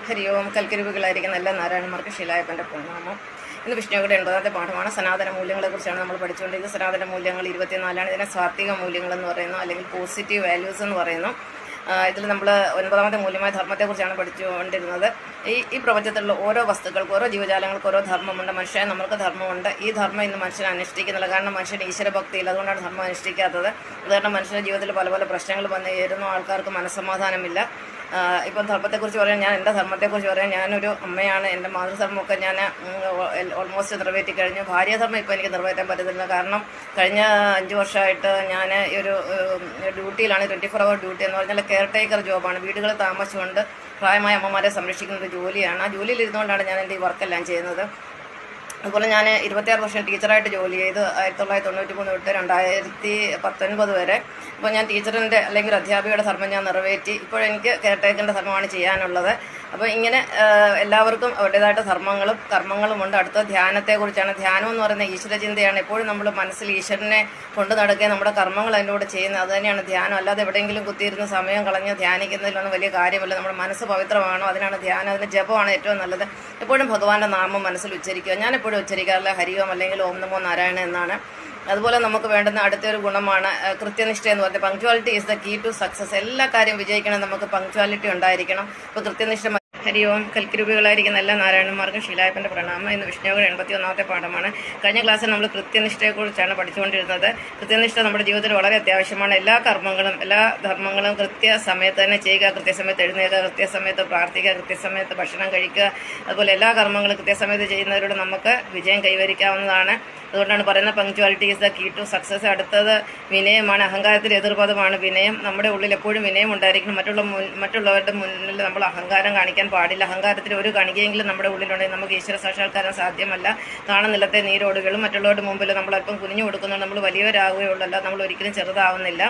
ഹരി ഓം. കൽക്കരിവുകളായിരിക്കുന്ന എല്ലാ നാരായണന്മാർക്ക് ശീലായപ്പൻ്റെ പ്രണാമം. ഇന്ന് വിഷ്ണുവിടെ 80ാമത്തെ പാഠമാണ്. സനാതന മൂല്യങ്ങളെക്കുറിച്ചാണ് നമ്മൾ പഠിച്ചുകൊണ്ടിരിക്കുന്നത്. സനാതന മൂല്യങ്ങൾ 24 ഇതിനെ സാത്വിക മൂല്യങ്ങളെന്ന് പറയുന്നു, അല്ലെങ്കിൽ പോസിറ്റീവ് വാല്യൂസ് എന്ന് പറയുന്നു. ഇതിൽ നമ്മൾ 9ാമത്തെ മൂല്യമായ ധർമ്മത്തെക്കുറിച്ചാണ് പഠിച്ചുകൊണ്ടിരുന്നത്. ഈ പ്രപഞ്ചത്തിലുള്ള ഓരോ വസ്തുക്കൾക്കും ഓരോ ജീവജാലങ്ങൾക്ക് ഓരോ ധർമ്മമുണ്ട്. മനുഷ്യൻ നമ്മൾക്ക് ധർമ്മമുണ്ട്. ഈ ധർമ്മം ഇന്ന് മനുഷ്യൻ അനുഷ്ഠിക്കുന്നില്ല. കാരണം മനുഷ്യൻ ഈശ്വരഭക്തിയില്ല, അതുകൊണ്ടാണ് ധർമ്മം അനുഷ്ഠിക്കാത്തത്. അതുകാരണം മനുഷ്യൻ്റെ ജീവിതത്തിൽ പല പല പ്രശ്നങ്ങൾ വന്നു ചേരുന്നു. ആൾക്കാർക്ക് മനസ്സമാധാനമില്ല. ഇപ്പം ധർമ്മത്തെക്കുറിച്ച് പറയാൻ, ഞാൻ എൻ്റെ ധർമ്മത്തെക്കുറിച്ച് പറയാൻ, ഞാനൊരു അമ്മയാണ്. എൻ്റെ മാതൃധർമ്മമൊക്കെ ഞാൻ ഓൾമോസ്റ്റ് നിറവേറ്റി കഴിഞ്ഞു. ഭാര്യാധർമ്മം ഇപ്പോൾ എനിക്ക് നിറവേറ്റാൻ പറ്റുന്നില്ല. കാരണം കഴിഞ്ഞ 5 വർഷമായിട്ട് ഞാൻ ഈ ഒരു ഡ്യൂട്ടിയിലാണ്. 24 hour ഡ്യൂട്ടി എന്ന് പറഞ്ഞാൽ കെയർ ടേക്കർ ജോബാണ്. വീടുകളിൽ താമസിച്ചുകൊണ്ട് പ്രായമായ അമ്മമാരെ സംരക്ഷിക്കുന്ന ഒരു ജോലിയാണ്. ആ ജോലിയിൽ ഇരുന്നുകൊണ്ടാണ് ഞാൻ എൻ്റെ ഈ വർക്കെല്ലാം ചെയ്യുന്നത്. അതുപോലെ ഞാൻ 26 വർഷം ടീച്ചറായിട്ട് ജോലി ചെയ്ത് 1993 തൊട്ട് 2019 വരെ. അപ്പോൾ ഞാൻ ടീച്ചറിൻ്റെ അല്ലെങ്കിൽ ഒരു അധ്യാപികയുടെ ധർമ്മം ഞാൻ നിറവേറ്റി. ഇപ്പോഴെനിക്ക് കെയർടേക്കറിൻ്റെ ധർമ്മമാണ് ചെയ്യാനുള്ളത്. അപ്പോൾ ഇങ്ങനെ എല്ലാവർക്കും അവരുടേതായിട്ട് ധർമ്മങ്ങളും കർമ്മങ്ങളും ഉണ്ട്. അടുത്ത ധ്യാനത്തെക്കുറിച്ചാണ്. ധ്യാനം എന്ന് പറയുന്ന ഈശ്വരചിന്തയാണ്. എപ്പോഴും നമ്മൾ മനസ്സിൽ ഈശ്വരനെ കൊണ്ടു നടക്കുകയും നമ്മുടെ കർമ്മങ്ങൾ അതിൻ്റെ കൂടെ ചെയ്യുന്നത്, അത് തന്നെയാണ് ധ്യാനം. അല്ലാതെ എവിടെയെങ്കിലും കുത്തിയിരുന്ന് സമയം കളഞ്ഞ് ധ്യാനിക്കുന്നതിലൊന്നും വലിയ കാര്യമല്ല. നമ്മുടെ മനസ്സ് പവിത്രമാണോ അതിനാണ് ധ്യാനം. അതിന് ജപമാണ് ഏറ്റവും നല്ലത്. എപ്പോഴും ഭഗവാന്റെ നാമം മനസ്സിൽ ഉച്ചരിക്കുക. ഞാൻ എപ്പോഴും ഉച്ചരിക്കാറില്ല ഹരി ഓം അല്ലെങ്കിൽ ഓം നമോ നാരായണ എന്നാണ്. അതുപോലെ നമുക്ക് വേണ്ടുന്ന അടുത്തൊരു ഗുണമാണ് കൃത്യനിഷ്ഠ എന്ന് പറഞ്ഞാൽ punctuality is the key to success. എല്ലാ കാര്യം വിജയിക്കണം, നമുക്ക് പങ്ക്ച്വാലിറ്റി ഉണ്ടായിരിക്കണം. ഇപ്പോൾ കൃത്യനിഷ്ഠ. ഹരി ഓം. കൽക്കരിവുകളായിരിക്കുന്ന എല്ലാ നാരായണന്മാർക്കും ശീലായപ്പൻ്റെ പ്രണാമം. ഇന്ന് വിഷ്ണുവിടെ 81ാമത്തെ പാഠമാണ്. കഴിഞ്ഞ ക്ലാസ്സിൽ നമ്മൾ കൃത്യനിഷ്ഠയെക്കുറിച്ചാണ് പഠിച്ചുകൊണ്ടിരുന്നത്. കൃത്യനിഷ്ഠ നമ്മുടെ ജീവിതത്തിൽ വളരെ അത്യാവശ്യമാണ്. എല്ലാ കർമ്മങ്ങളും എല്ലാ ധർമ്മങ്ങളും കൃത്യസമയത്ത് തന്നെ ചെയ്യുക. കൃത്യസമയത്ത് എഴുന്നേൽക്കുക, കൃത്യസമയത്ത് പ്രാർത്ഥിക്കുക, കൃത്യസമയത്ത് ഭക്ഷണം കഴിക്കുക. അതുപോലെ എല്ലാ കർമ്മങ്ങളും കൃത്യസമയത്ത് ചെയ്യുന്നതിലൂടെ നമുക്ക് വിജയം കൈവരിക്കാവുന്നതാണ്. അതുകൊണ്ടാണ് പറയുന്നത് punctuality is the key to success. അടുത്തത് വിനയമാണ്. അഹങ്കാരത്തിൻ്റെ എതിർപദമാണ് വിനയം. നമ്മുടെ ഉള്ളിൽ എപ്പോഴും വിനയം ഉണ്ടായിരിക്കണം. മറ്റുള്ളവരുടെ മുന്നിൽ നമ്മൾ അഹങ്കാരം കാണിക്കാൻ പാടില്ല. അഹങ്കാരത്തിൽ ഒരു കണികയെങ്കിലും നമ്മുടെ ഉള്ളിലുണ്ടെങ്കിൽ നമുക്ക് ഈശ്വര സാക്ഷാത്കാരം സാധ്യമല്ല. താണനിലത്തെ നീരോടുകളും മറ്റുള്ളവരുടെ മുമ്പിൽ നമ്മൾ അല്പം കുനിഞ്ഞു കൊടുക്കുന്നുണ്ട്. നമ്മൾ വലിയവരാകുകയുള്ളല്ല, നമ്മൾ ഒരിക്കലും ചെറുതാവുന്നില്ല.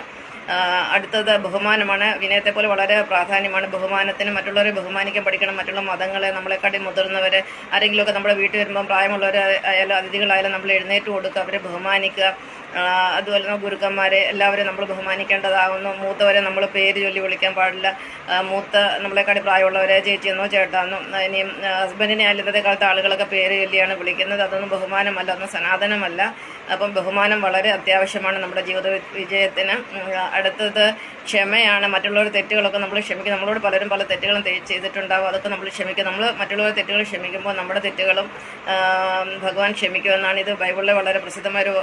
അടുത്തത് ബഹുമാനമാണ്. വിനയത്തെ പോലെ വളരെ പ്രാധാന്യമാണ് ബഹുമാനത്തിന്. മറ്റുള്ളവരെ ബഹുമാനിക്കാൻ പഠിക്കണം. മറ്റുള്ള മതങ്ങളെ, നമ്മളെക്കാട്ടി മുതിർന്നവർ ആരെങ്കിലുമൊക്കെ നമ്മുടെ വീട്ടിൽ വരുമ്പം പ്രായമുള്ളവർ ആയാലും അതിഥികളായാലും നമ്മൾ എഴുന്നേറ്റ് കൊടുക്കുക, അവരെ ബഹുമാനിക്കുക. അതുപോലെ തന്നെ ഗുരുക്കന്മാരെ എല്ലാവരും നമ്മൾ ബഹുമാനിക്കേണ്ടതാകുന്നു. മൂത്തവരെ നമ്മൾ പേര് ചൊല്ലി വിളിക്കാൻ പാടില്ല. മൂത്ത നമ്മളെക്കാട്ടി പ്രായമുള്ളവരെ ചേച്ചിയെന്നോ ചേട്ടാന്നോ. ഇനിയും ഹസ്ബൻഡിനെ ആയാലും ഇന്നത്തെ കാലത്ത് ആളുകളൊക്കെ പേര് ചൊല്ലിയാണ് വിളിക്കുന്നത്. അതൊന്നും ബഹുമാനമല്ല, അതൊന്നും സനാതനമല്ല. അപ്പം ബഹുമാനം വളരെ അത്യാവശ്യമാണ് നമ്മുടെ ജീവിത വിജയത്തിന്. അടുത്തത് ക്ഷമയാണ്. മറ്റുള്ളവരുടെ തെറ്റുകളൊക്കെ നമ്മൾ ക്ഷമിക്കുക. നമ്മളോട് പലരും പല തെറ്റുകളും ചെയ്തിട്ടുണ്ടാവും, അതൊക്കെ നമ്മൾ ക്ഷമിക്കുക. നമ്മൾ മറ്റുള്ളവരുടെ തെറ്റുകൾ ക്ഷമിക്കുമ്പോൾ നമ്മുടെ തെറ്റുകളും ഭഗവാൻ ക്ഷമിക്കുമെന്നാണ്. ഇത് ബൈബിളിലെ വളരെ പ്രസിദ്ധമായൊരു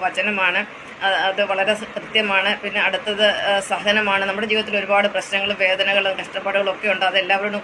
വചനമാണ്. അത് വളരെ കൃത്യമാണ്. പിന്നെ അടുത്തത് സഹനമാണ്. നമ്മുടെ ജീവിതത്തിൽ ഒരുപാട് പ്രശ്നങ്ങളും വേദനകളും കഷ്ടപ്പാടുകളും ഒക്കെ ഉണ്ട്. അതെല്ലാവരോടും